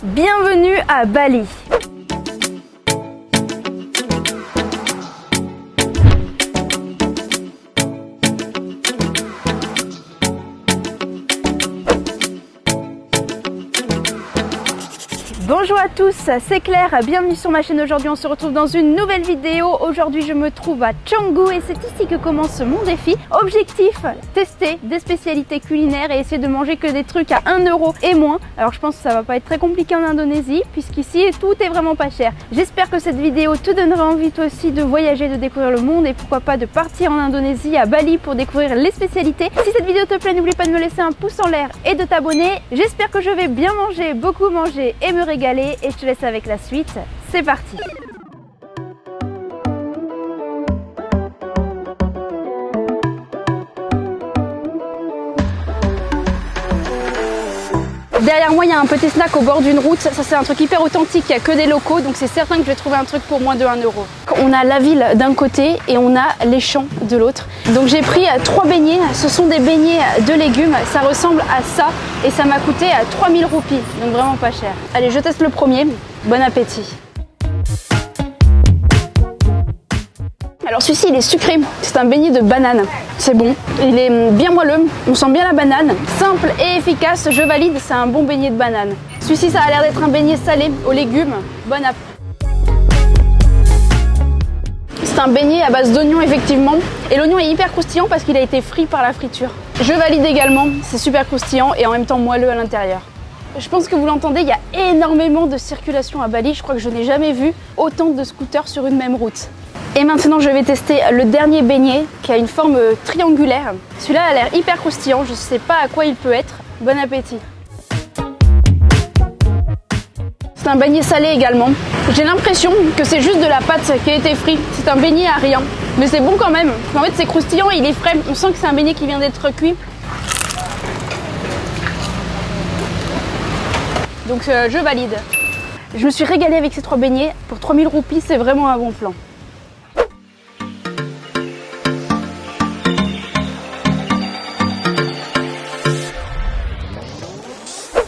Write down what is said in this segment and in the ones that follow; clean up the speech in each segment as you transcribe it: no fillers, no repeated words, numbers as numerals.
Bienvenue à Bali. Bonjour à tous, c'est Claire, bienvenue sur ma chaîne. Aujourd'hui on se retrouve dans une nouvelle vidéo. Aujourd'hui je me trouve à Canggu et c'est ici que commence mon défi. Objectif, tester des spécialités culinaires et essayer de manger que des trucs à 1 € et moins. Alors je pense que ça va pas être très compliqué en Indonésie puisqu'ici tout est vraiment pas cher. J'espère que cette vidéo te donnera envie toi aussi de voyager, de découvrir le monde et pourquoi pas de partir en Indonésie, à Bali pour découvrir les spécialités. Si cette vidéo te plaît, n'oublie pas de me laisser un pouce en l'air et de t'abonner. J'espère que je vais bien manger, beaucoup manger et me régaler. Et je te laisse avec la suite, c'est parti. Derrière moi il y a un petit snack au bord d'une route, ça c'est un truc hyper authentique, il n'y a que des locaux donc c'est certain que je vais trouver un truc pour moins de 1 €. On a la ville d'un côté et on a les champs de l'autre. Donc j'ai pris 3 beignets, ce sont des beignets de légumes, ça ressemble à ça et ça m'a coûté 3000 roupies, donc vraiment pas cher. Allez je teste le premier, bon appétit. Alors celui-ci il est sucré, c'est un beignet de banane, c'est bon, il est bien moelleux, on sent bien la banane, simple et efficace, je valide, c'est un bon beignet de banane. Celui-ci ça a l'air d'être un beignet salé aux légumes, bon appétit. C'est un beignet à base d'oignon effectivement, et l'oignon est hyper croustillant parce qu'il a été frit par la friture. Je valide également, c'est super croustillant et en même temps moelleux à l'intérieur. Je pense que vous l'entendez, il y a énormément de circulation à Bali, je crois que je n'ai jamais vu autant de scooters sur une même route. Et maintenant je vais tester le dernier beignet qui a une forme triangulaire. Celui-là a l'air hyper croustillant, je ne sais pas à quoi il peut être. Bon appétit. C'est un beignet salé également. J'ai l'impression que c'est juste de la pâte qui a été frite. C'est un beignet à rien. Mais c'est bon quand même. En fait c'est croustillant et il est frais. On sent que c'est un beignet qui vient d'être cuit. Donc je valide. Je me suis régalée avec ces 3 beignets. Pour 3000 roupies, c'est vraiment un bon plan.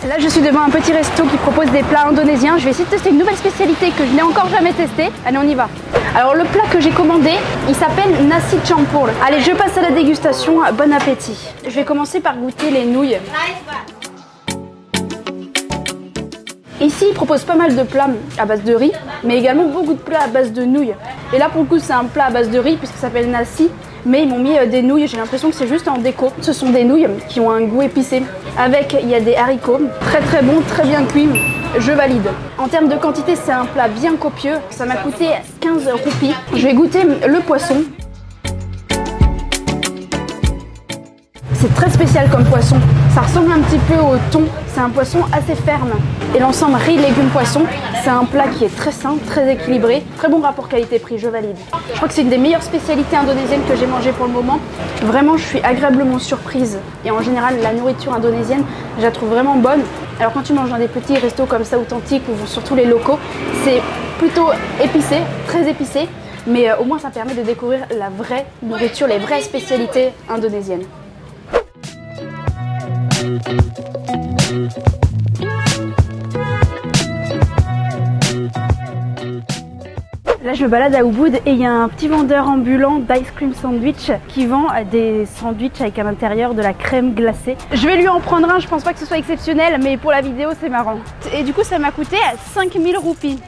Là je suis devant un petit resto qui propose des plats indonésiens. Je vais essayer de tester une nouvelle spécialité que je n'ai encore jamais testée. Allez on y va. Alors le plat que j'ai commandé, il s'appelle nasi campur. Allez je passe à la dégustation, bon appétit. Je vais commencer par goûter les nouilles. Ici ils proposent pas mal de plats à base de riz, mais également beaucoup de plats à base de nouilles. Et là pour le coup c'est un plat à base de riz puisque ça s'appelle nasi. Mais ils m'ont mis des nouilles, j'ai l'impression que c'est juste en déco. Ce sont des nouilles qui ont un goût épicé. Avec, il y a des haricots, très très bons, très bien cuits. Je valide. En termes de quantité, c'est un plat bien copieux. Ça m'a coûté 15 roupies. Je vais goûter le poisson. C'est très spécial comme poisson. Ça ressemble un petit peu au thon. C'est un poisson assez ferme. Et l'ensemble riz, légumes, poisson, c'est un plat qui est très sain, très équilibré. Très bon rapport qualité-prix, je valide. Je crois que c'est une des meilleures spécialités indonésiennes que j'ai mangées pour le moment. Vraiment, je suis agréablement surprise. Et en général, la nourriture indonésienne, je la trouve vraiment bonne. Alors quand tu manges dans des petits restos comme ça, authentiques, ou surtout les locaux, c'est plutôt épicé, très épicé. Mais au moins, ça permet de découvrir la vraie nourriture, les vraies spécialités indonésiennes. Là je me balade à Ubud et il y a un petit vendeur ambulant d'ice cream sandwich qui vend des sandwichs avec à l'intérieur de la crème glacée. Je vais lui en prendre un, je pense pas que ce soit exceptionnel mais pour la vidéo c'est marrant. Et du coup ça m'a coûté 5000 roupies.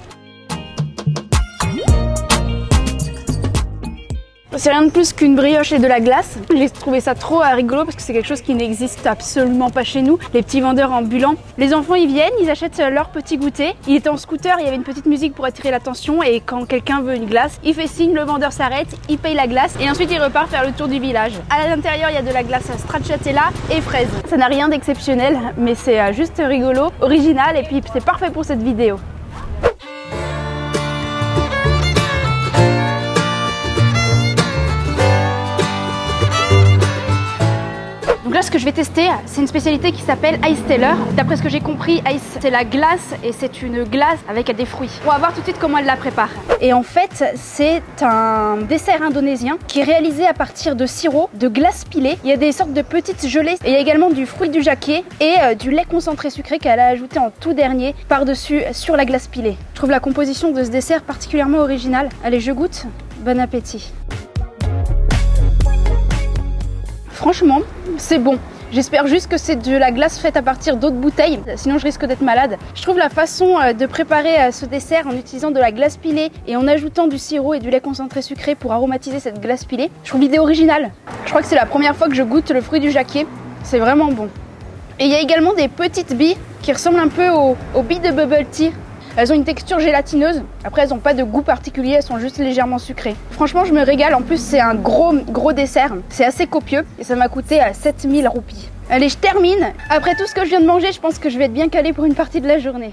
C'est rien de plus qu'une brioche et de la glace. J'ai trouvé ça trop rigolo parce que c'est quelque chose qui n'existe absolument pas chez nous. Les petits vendeurs ambulants. Les enfants ils viennent, ils achètent leur petit goûter. Il était en scooter, il y avait une petite musique pour attirer l'attention et quand quelqu'un veut une glace, il fait signe, le vendeur s'arrête, il paye la glace et ensuite il repart faire le tour du village. À l'intérieur il y a de la glace stracciatella et fraises. Ça n'a rien d'exceptionnel mais c'est juste rigolo, original et puis c'est parfait pour cette vidéo. Donc là ce que je vais tester, c'est une spécialité qui s'appelle Ice Teller. D'après ce que j'ai compris, Ice, c'est la glace et c'est une glace avec des fruits. On va voir tout de suite comment elle la prépare. Et en fait, c'est un dessert indonésien qui est réalisé à partir de sirop, de glace pilée. Il y a des sortes de petites gelées et il y a également du fruit du jacquier et du lait concentré sucré qu'elle a ajouté en tout dernier par-dessus sur la glace pilée. Je trouve la composition de ce dessert particulièrement originale. Allez, je goûte. Bon appétit. Franchement, c'est bon. J'espère juste que c'est de la glace faite à partir d'autres bouteilles, sinon je risque d'être malade. Je trouve la façon de préparer ce dessert en utilisant de la glace pilée et en ajoutant du sirop et du lait concentré sucré pour aromatiser cette glace pilée, je trouve l'idée originale. Je crois que c'est la première fois que je goûte le fruit du jacquier. C'est vraiment bon. Et il y a également des petites billes qui ressemblent un peu aux billes de bubble tea. Elles ont une texture gélatineuse. Après, elles n'ont pas de goût particulier, elles sont juste légèrement sucrées. Franchement, je me régale. En plus, c'est un gros dessert. C'est assez copieux et ça m'a coûté 7000 roupies. Allez, je termine. Après tout ce que je viens de manger, je pense que je vais être bien calée pour une partie de la journée.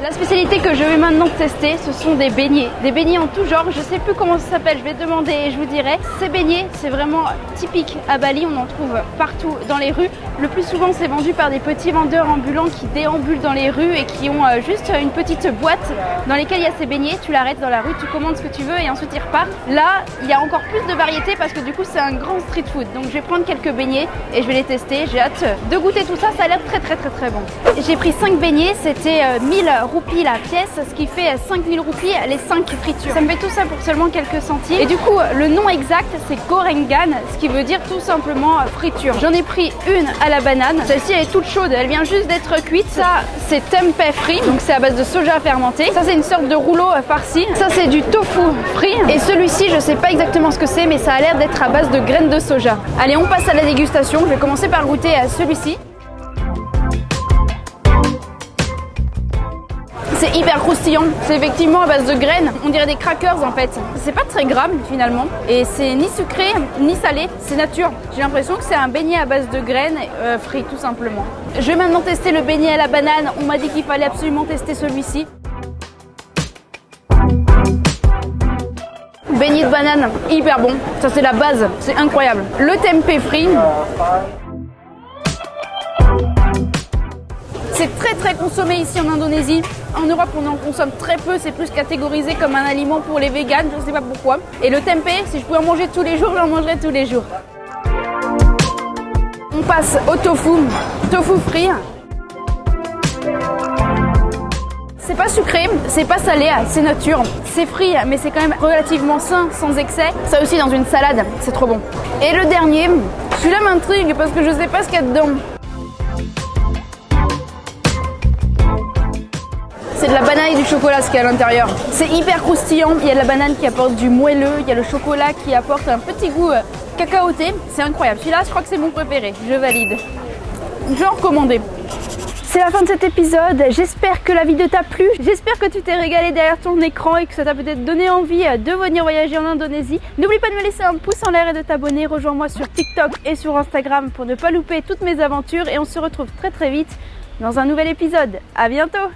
La spécialité que je vais maintenant tester, ce sont des beignets. Des beignets en tout genre, je sais plus comment ça s'appelle, je vais demander et je vous dirai. Ces beignets, c'est vraiment typique à Bali, on en trouve partout dans les rues. Le plus souvent, c'est vendu par des petits vendeurs ambulants qui déambulent dans les rues et qui ont juste une petite boîte dans laquelle il y a ces beignets. Tu l'arrêtes dans la rue, tu commandes ce que tu veux et ensuite ils repartent. Là, il y a encore plus de variété parce que du coup, c'est un grand street food. Donc je vais prendre quelques beignets et je vais les tester. J'ai hâte de goûter tout ça, ça a l'air très bon. J'ai pris 5 beignets, c'était 1000 roupies la pièce, ce qui fait 5000 roupies les 5 fritures. Ça me fait tout ça pour seulement quelques centimes. Et du coup, le nom exact, c'est gorengan, ce qui veut dire tout simplement friture. J'en ai pris une à la banane. Celle-ci, elle est toute chaude, elle vient juste d'être cuite. Ça, c'est tempeh frit, donc c'est à base de soja fermenté. Ça, c'est une sorte de rouleau farci. Ça, c'est du tofu frit. Et celui-ci, je sais pas exactement ce que c'est, mais ça a l'air d'être à base de graines de soja. Allez, on passe à la dégustation. Je vais commencer par goûter à celui-ci. C'est hyper croustillant, c'est effectivement à base de graines, on dirait des crackers en fait. C'est pas très gras finalement et c'est ni sucré ni salé, c'est nature. J'ai l'impression que c'est un beignet à base de graines frit tout simplement. Je vais maintenant tester le beignet à la banane, on m'a dit qu'il fallait absolument tester celui-ci. Beignet de banane, hyper bon, ça c'est la base, c'est incroyable. Le tempeh frit. C'est très consommé ici en Indonésie. En Europe, on en consomme très peu. C'est plus catégorisé comme un aliment pour les véganes. Je ne sais pas pourquoi. Et le tempeh, si je pouvais en manger tous les jours, j'en mangerais tous les jours. On passe au tofu. Tofu frit. C'est pas sucré, c'est pas salé, c'est nature. C'est frit, mais c'est quand même relativement sain, sans excès. Ça aussi dans une salade, c'est trop bon. Et le dernier, celui-là m'intrigue parce que je sais pas ce qu'il y a dedans. C'est de la banane et du chocolat ce qu'il y a à l'intérieur. C'est hyper croustillant, il y a de la banane qui apporte du moelleux, il y a le chocolat qui apporte un petit goût cacaoté. C'est incroyable, celui-là je crois que c'est mon préféré, je valide. Je vais en recommander. C'est la fin de cet épisode, j'espère que la vidéo t'a plu, j'espère que tu t'es régalé derrière ton écran et que ça t'a peut-être donné envie de venir voyager en Indonésie. N'oublie pas de me laisser un pouce en l'air et de t'abonner, rejoins-moi sur TikTok et sur Instagram pour ne pas louper toutes mes aventures et on se retrouve très vite dans un nouvel épisode. À bientôt!